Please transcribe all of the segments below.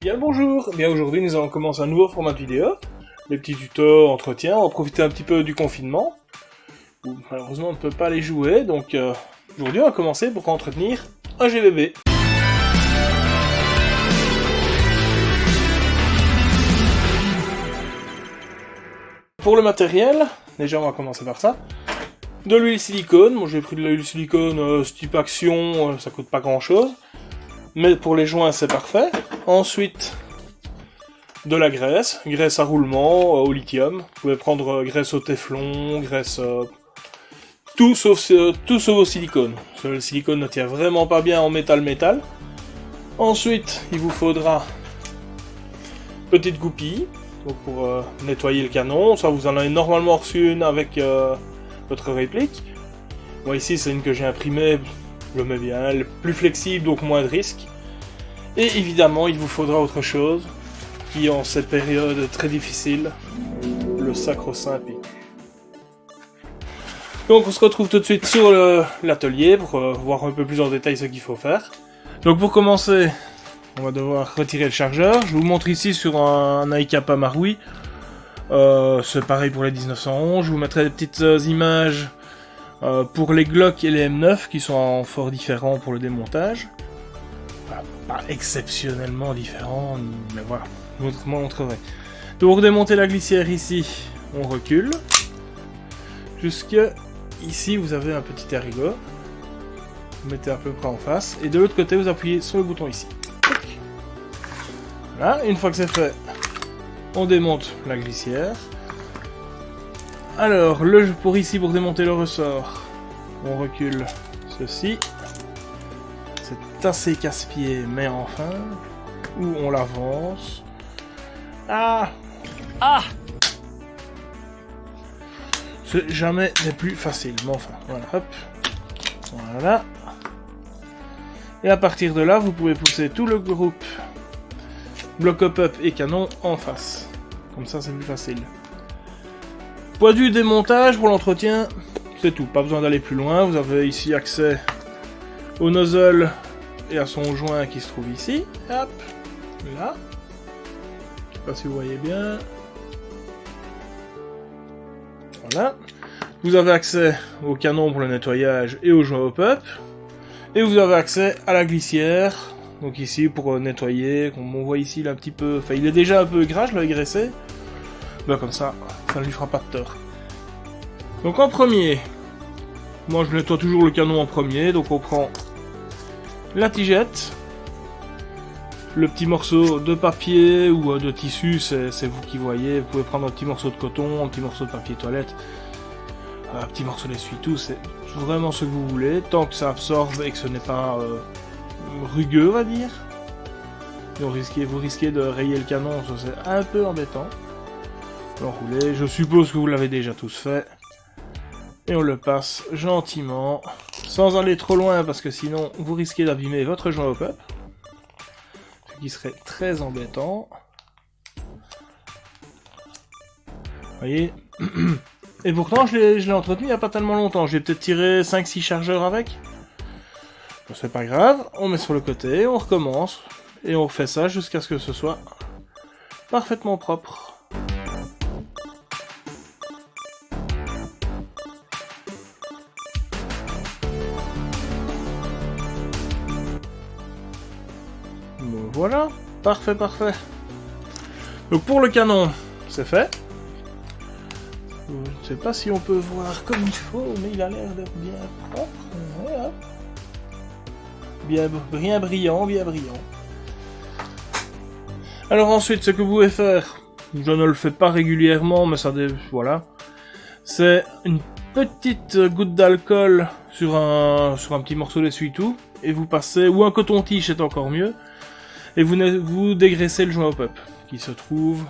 Bien le bonjour. Bien aujourd'hui nous allons commencer un nouveau format de vidéo. Les petits tutos, entretien, on va profiter un petit peu du confinement. Où, malheureusement on ne peut pas aller jouer, donc aujourd'hui on va commencer pour entretenir un GBB. Pour le matériel, déjà on va commencer par ça. De l'huile silicone, moi j'ai pris de l'huile silicone ce type action, ça coûte pas grand chose. Mais pour les joints c'est parfait. Ensuite, de la graisse, graisse à roulement au lithium. Vous pouvez prendre graisse au téflon, graisse... tout sauf au silicone. Le silicone ne tient vraiment pas bien en métal-métal. Ensuite, il vous faudra petite goupille donc pour nettoyer le canon. Ça, vous en avez normalement reçu une avec votre réplique. Moi ici, c'est une que j'ai imprimée. Je le mets bien, elle est plus flexible, donc moins de risques. Et évidemment, il vous faudra autre chose, qui en cette période très difficile, le sacro-saint PQ. Donc on se retrouve tout de suite sur l'atelier pour voir un peu plus en détail ce qu'il faut faire. Donc pour commencer, on va devoir retirer le chargeur. Je vous montre ici sur un iCapa Marui. C'est pareil pour les 1911. Je vous mettrai des petites images pour les Glock et les M9 qui sont fort différents pour le démontage. Enfin, pas exceptionnellement différents, mais voilà, je vous montrerai. Donc pour démonter la glissière ici, on recule. Jusque ici, vous avez un petit erigot. Vous mettez à peu près en face. Et de l'autre côté, vous appuyez sur le bouton ici. Voilà, une fois que c'est fait, on démonte la glissière. Alors, pour ici, pour démonter le ressort, on recule ceci. C'est assez casse-pied, mais enfin, ou on l'avance. Ah! C'est jamais les plus faciles, mais enfin, voilà, hop. Voilà. Et à partir de là, vous pouvez pousser tout le groupe bloc pop-up et canon en face. Comme ça, c'est plus facile. Point de vue démontage pour l'entretien, c'est tout. Pas besoin d'aller plus loin. Vous avez ici accès au nozzle et à son joint qui se trouve ici. Hop, là. Je sais pas si vous voyez bien. Voilà. Vous avez accès au canon pour le nettoyage et au joint pop-up. Et vous avez accès à la glissière. Donc ici pour nettoyer. Comme on voit ici, il est un petit peu... Enfin, il est déjà un peu gras, je l'avais graissé. Ben, comme ça ne lui fera pas de tort. Donc en premier, moi je nettoie toujours le canon en premier, donc on prend la tigette, le petit morceau de papier ou de tissu, c'est vous qui voyez, vous pouvez prendre un petit morceau de coton, un petit morceau de papier toilette, un petit morceau d'essuie-tout, c'est vraiment ce que vous voulez, tant que ça absorbe et que ce n'est pas rugueux, on va dire. Et vous risquez de rayer le canon, ça c'est un peu embêtant. Enroulé, je suppose que vous l'avez déjà tous fait. Et on le passe gentiment, sans aller trop loin, parce que sinon vous risquez d'abîmer votre joint pop-up. Ce qui serait très embêtant. Vous voyez. Et pourtant je l'ai entretenu il n'y a pas tellement longtemps. J'ai peut-être tiré 5-6 chargeurs avec. Bon, c'est pas grave, on met sur le côté, on recommence. Et on refait ça jusqu'à ce que ce soit parfaitement propre. Voilà, parfait. Donc pour le canon, c'est fait. Je ne sais pas si on peut voir comme il faut, mais il a l'air d'être bien propre. Voilà. Bien brillant. Alors ensuite, ce que vous pouvez faire, je ne le fais pas régulièrement, mais ça voilà. C'est une petite goutte d'alcool sur un petit morceau d'essuie-tout, et vous passez, ou un coton-tige, c'est encore mieux. Et vous dégraissez le joint pop qui se trouve...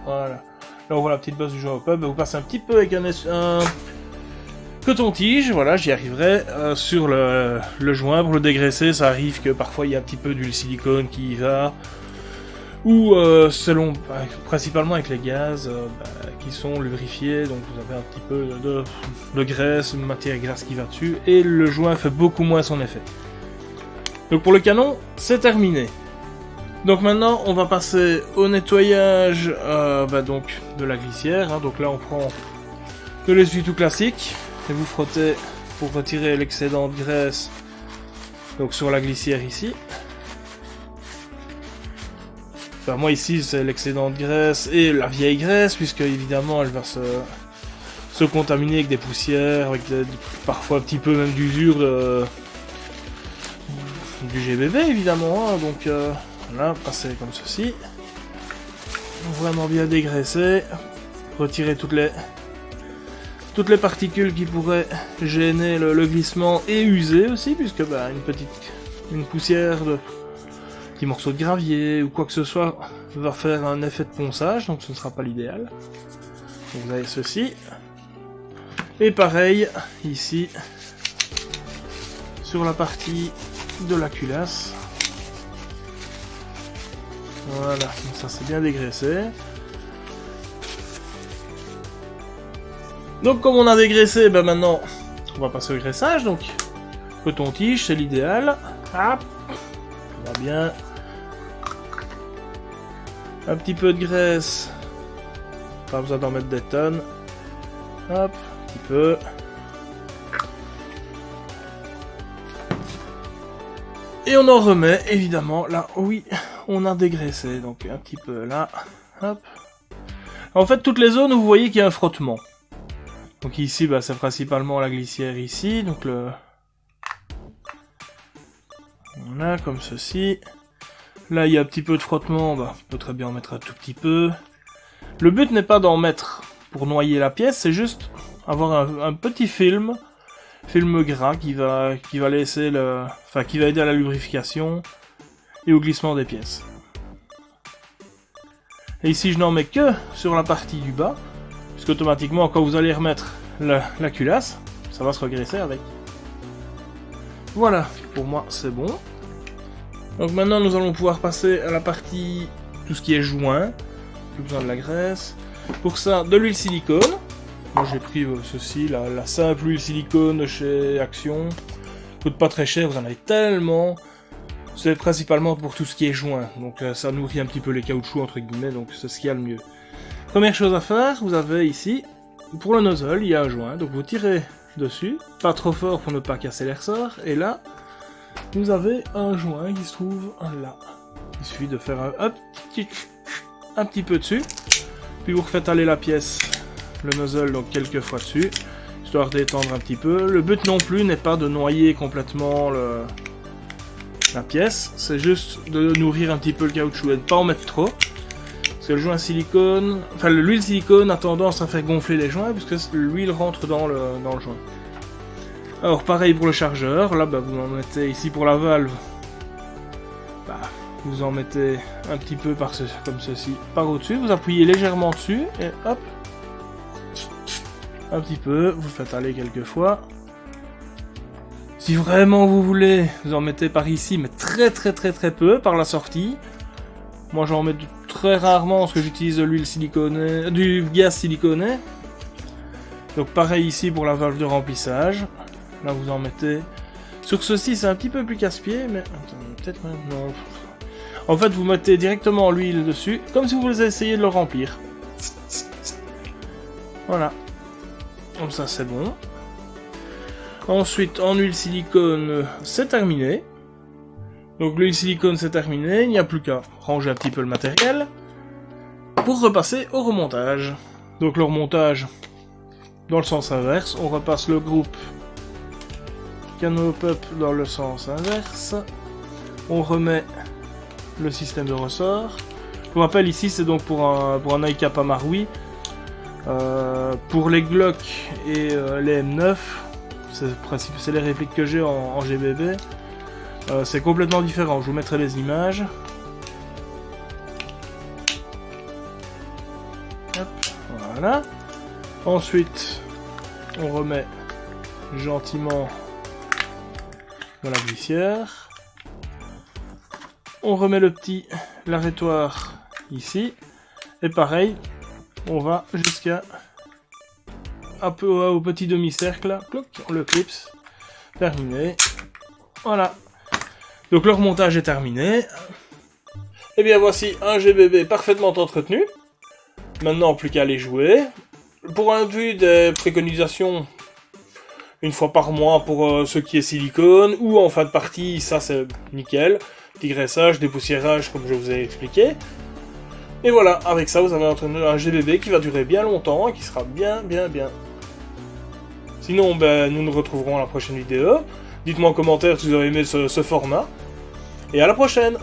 Voilà. Là on voit la petite base du joint pop. Vous passez un petit peu avec un coton-tige. Voilà, j'y arriverai sur le joint pour le dégraisser. Ça arrive que parfois il y a un petit peu d'huile silicone qui y va. Ou principalement avec les gaz qui sont lubrifiés, donc vous avez un petit peu de graisse, une matière grasse qui va dessus, et le joint fait beaucoup moins son effet. Donc pour le canon, c'est terminé. Donc maintenant, on va passer au nettoyage donc, de la glissière. Hein. Donc là, on prend de l'essuie tout classique et vous frottez pour retirer l'excédent de graisse donc sur la glissière ici. Enfin, moi ici, c'est l'excédent de graisse et la vieille graisse, puisque évidemment, elle va se contaminer avec des poussières, avec parfois un petit peu même d'usure du GBB évidemment. Hein. Donc là, passer comme ceci. Vraiment bien dégraisser. Retirer toutes les particules qui pourraient gêner le glissement et user aussi, puisque bah, une poussière de petit morceau de gravier ou quoi que ce soit va faire un effet de ponçage, donc ce ne sera pas l'idéal. Donc vous avez ceci. Et pareil, ici, sur la partie de la culasse. Voilà, donc ça c'est bien dégraissé. Donc comme on a dégraissé, ben maintenant on va passer au graissage. Donc coton-tige, c'est l'idéal. Hop, ça va bien. Un petit peu de graisse. Pas besoin d'en mettre des tonnes. Hop, un petit peu. Et on en remet évidemment là. Oui, on a dégraissé. Donc un petit peu là. Hop. En fait, toutes les zones où vous voyez qu'il y a un frottement. Donc ici, bah, c'est principalement la glissière ici. Donc voilà, comme ceci. Là, il y a un petit peu de frottement. Bah, on peut très bien en mettre un tout petit peu. Le but n'est pas d'en mettre pour noyer la pièce, c'est juste avoir un petit film gras qui va laisser qui va aider à la lubrification et au glissement des pièces. Et ici, je n'en mets que sur la partie du bas. Puisque automatiquement, quand vous allez remettre la culasse, ça va se regraisser avec. Voilà, pour moi c'est bon. Donc maintenant nous allons pouvoir passer à la partie, tout ce qui est joint. Plus besoin de la graisse. Pour ça, de l'huile silicone. Moi j'ai pris ceci, la simple huile silicone de chez Action. Coûte pas très cher, vous en avez tellement. C'est principalement pour tout ce qui est joint. Donc ça nourrit un petit peu les caoutchoucs entre guillemets, donc c'est ce qu'il y a le mieux. Première chose à faire, vous avez ici, pour le nozzle, il y a un joint, donc vous tirez dessus, pas trop fort pour ne pas casser les ressorts, et là, vous avez un joint qui se trouve là. Il suffit de faire un petit peu dessus, puis vous refaites aller la pièce, le nozzle, donc quelques fois dessus, histoire d'étendre un petit peu. Le but non plus n'est pas de noyer complètement la pièce, c'est juste de nourrir un petit peu le caoutchouc et de pas en mettre trop. Parce que le joint silicone, enfin l'huile silicone a tendance à faire gonfler les joints puisque l'huile rentre dans le joint. Alors pareil pour le chargeur, là bah, vous en mettez ici pour la valve, bah, vous en mettez un petit peu comme ceci par au-dessus, vous appuyez légèrement dessus et hop, un petit peu, vous faites aller quelques fois. Si vraiment vous voulez, vous en mettez par ici, mais très peu par la sortie. Moi j'en mets très rarement parce que j'utilise de l'huile siliconée, du gaz siliconé. Donc pareil ici pour la valve de remplissage. Là vous en mettez. Sur ceci c'est un petit peu plus casse-pied, mais peut-être non. En fait vous mettez directement l'huile dessus, comme si vous essayez de le remplir. Voilà. Comme ça c'est bon. Ensuite en huile silicone c'est terminé. Donc l'huile silicone c'est terminé, il n'y a plus qu'à ranger un petit peu le matériel pour repasser au remontage. Donc le remontage dans le sens inverse, on repasse le groupe canot pop dans le sens inverse, on remet le système de ressort. Pour rappel ici c'est donc pour un ICAP à Maroui. Pour les Glock et les M9, c'est les répliques que j'ai en GBB. C'est complètement différent, je vous mettrai les images. Hop, voilà. Ensuite, on remet gentiment dans la glissière. On remet le petit l'arrêtoir ici. Et pareil, on va jusqu'à un peu au petit demi-cercle. On le clipse. Terminé. Voilà. Donc leur montage est terminé. Et bien voici un GBB parfaitement entretenu. Maintenant plus qu'à les jouer. Pour un vue des préconisations, une fois par mois pour ce qui est silicone, ou en fin de partie, ça c'est nickel. Petit graissage, dépoussiérage comme je vous ai expliqué. Et voilà, avec ça vous avez un GBB qui va durer bien longtemps et qui sera bien. Sinon, ben, nous nous retrouverons à la prochaine vidéo. Dites-moi en commentaire si vous avez aimé ce format. Et à la prochaine!